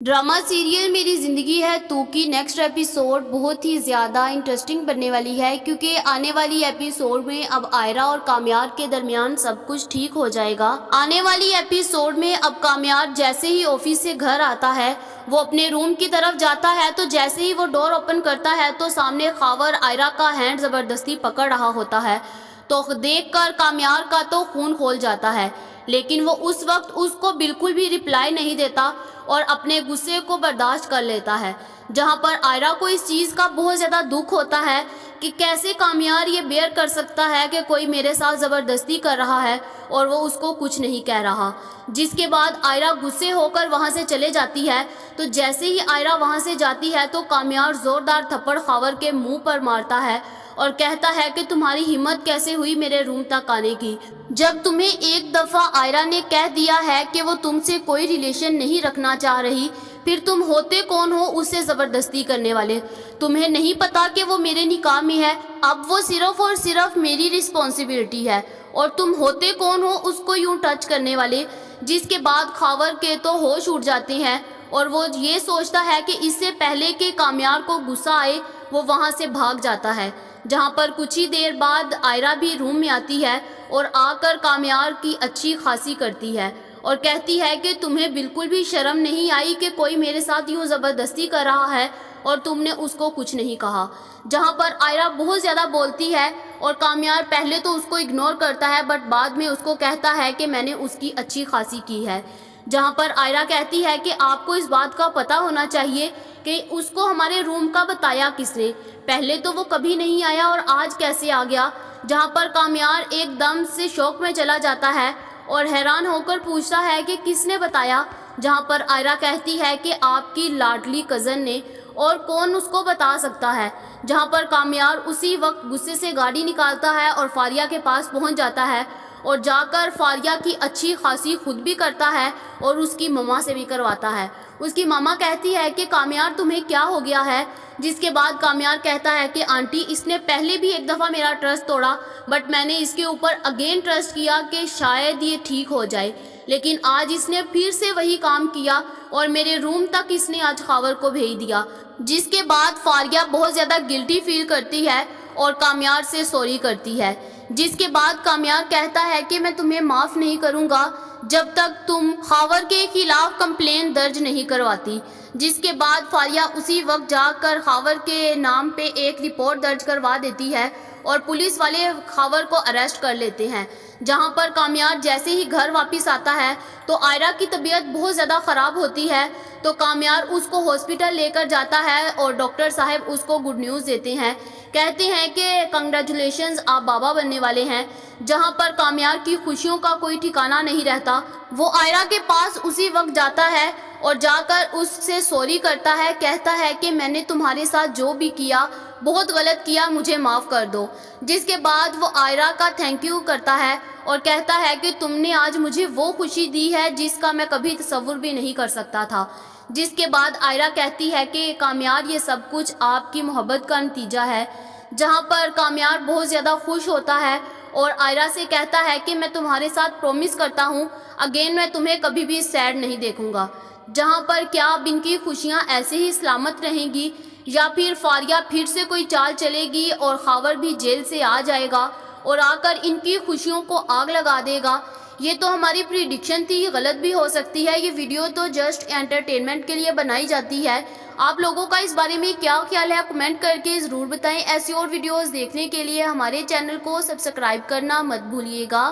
Drama serial मेरी ज़िंदगी है टू की नेक्स्ट एपिसोड बहुत ही ज़्यादा इंटरेस्टिंग बनने वाली है, क्योंकि आने वाली एपिसोड में अब आयरा और कामयार के दरमियान सब कुछ ठीक हो जाएगा। आने वाली एपिसोड में अब कामयार जैसे ही ऑफिस से घर आता है, वो अपने रूम की तरफ जाता है, तो जैसे ही वो डोर ओपन करता है तो सामने खावर आयरा का हैंड ज़बरदस्ती पकड़ रहा होता है। तो देखकर कामयार का तो खून खोल जाता है, लेकिन वो उस वक्त उसको बिल्कुल भी रिप्लाई नहीं देता और अपने गुस्से को बर्दाश्त कर लेता है। जहाँ पर आयरा को इस चीज़ का बहुत ज़्यादा दुख होता है कि कैसे कामयार ये बेयर कर सकता है कि कोई मेरे साथ ज़बरदस्ती कर रहा है और वो उसको कुछ नहीं कह रहा। जिसके बाद आयरा गुस्से होकर वहाँ से चले जाती है। तो जैसे ही आयरा वहाँ से जाती है तो कामयार ज़ोरदार थप्पड़ खावर के मुंह पर मारता है और कहता है कि तुम्हारी हिम्मत कैसे हुई मेरे रूम तक आने की। जब तुम्हें एक दफ़ा आयरा ने कह दिया है कि वो तुमसे कोई रिलेशन नहीं रखना चाह रही, फिर तुम होते कौन हो उससे ज़बरदस्ती करने वाले? तुम्हें नहीं पता कि वो मेरे निकाह में है? अब वो सिर्फ़ और सिर्फ मेरी रिस्पॉन्सिबिलिटी है और तुम होते कौन हो उसको यूं टच करने वाले? जिसके बाद खावर के तो होश उड़ जाते हैं और वो ये सोचता है कि इससे पहले कि कामयार को गुस्सा आए वो वहाँ से भाग जाता है। जहाँ पर कुछ ही देर बाद आयरा भी रूम में आती है और आकर कामयार की अच्छी खासी करती है और कहती है कि तुम्हें बिल्कुल भी शर्म नहीं आई कि कोई मेरे साथ यूँ ज़बरदस्ती कर रहा है और तुमने उसको कुछ नहीं कहा। जहाँ पर आयरा बहुत ज़्यादा बोलती है और कामयार पहले तो उसको इग्नोर करता है, बट बाद में उसको कहता है कि मैंने उसकी अच्छी खासी की है। जहाँ पर आयरा कहती है कि आपको इस बात का पता होना चाहिए कि उसको हमारे रूम का बताया किसने? पहले तो वो कभी नहीं आया और आज कैसे आ गया? जहाँ पर कामयार एकदम से शौक में चला जाता है और हैरान होकर पूछता है कि किसने बताया? जहाँ पर आयरा कहती है कि आपकी लाडली कज़न ने, और कौन उसको बता सकता है? जहाँ पर कामयार उसी वक्त गुस्से से गाड़ी निकालता है और फारिया के पास पहुँच जाता है और जाकर फारिया की अच्छी खासी खुद भी करता है और उसकी मम्मा से भी करवाता है। उसकी मामा कहती है कि कामयार तुम्हें क्या हो गया है? जिसके बाद कामयार कहता है कि आंटी इसने पहले भी एक दफ़ा मेरा ट्रस्ट तोड़ा, बट मैंने इसके ऊपर अगेन ट्रस्ट किया कि शायद ये ठीक हो जाए, लेकिन आज इसने फिर से वही काम किया और मेरे रूम तक इसने आज खावर को भेज दिया। जिसके बाद फारिया बहुत ज़्यादा गिल्टी फील करती है और कामयार से सॉरी करती है। जिसके बाद कामयार कहता है कि मैं तुम्हें माफ़ नहीं करूँगा जब तक तुम खावर के खिलाफ कंप्लेन दर्ज नहीं करवाती। जिसके बाद फारिया उसी वक्त जाकर खावर के नाम पे एक रिपोर्ट दर्ज करवा देती है और पुलिस वाले खावर को अरेस्ट कर लेते हैं। जहां पर कामयार जैसे ही घर वापस आता है तो आयरा की तबीयत बहुत ज़्यादा ख़राब होती है। तो कामयार उसको हॉस्पिटल लेकर जाता है और डॉक्टर साहब उसको गुड न्यूज़ देते हैं, कहते हैं कि कंग्रेचुलेशंस आप बाबा बनने वाले हैं। जहां पर कामयार की खुशियों का कोई ठिकाना नहीं रहता। वो आयरा के पास उसी वक्त जाता है और जाकर उससे सॉरी करता है, कहता है कि मैंने तुम्हारे साथ जो भी किया बहुत गलत किया, मुझे माफ़ कर दो। जिसके बाद वो आयरा का थैंक यू करता है और कहता है कि तुमने आज मुझे वो खुशी दी है जिसका मैं कभी तसव्वुर भी नहीं कर सकता था। जिसके बाद आयरा कहती है कि कामयार ये सब कुछ आपकी मोहब्बत का नतीजा है। जहाँ पर कामयार बहुत ज़्यादा खुश होता है और आयरा से कहता है कि मैं तुम्हारे साथ प्रॉमिस करता हूँ अगेन मैं तुम्हें कभी भी सैड नहीं देखूँगा। जहाँ पर क्या अब इनकी खुशियाँ ऐसे ही सलामत रहेंगी या फिर फारिया फिर से कोई चाल चलेगी और खावर भी जेल से आ जाएगा और आकर इनकी खुशियों को आग लगा देगा? ये तो हमारी प्रिडिक्शन थी, गलत भी हो सकती है। ये वीडियो तो जस्ट एंटरटेनमेंट के लिए बनाई जाती है। आप लोगों का इस बारे में क्या ख्याल है कमेंट करके ज़रूर बताएं। ऐसी और वीडियोस देखने के लिए हमारे चैनल को सब्सक्राइब करना मत भूलिएगा।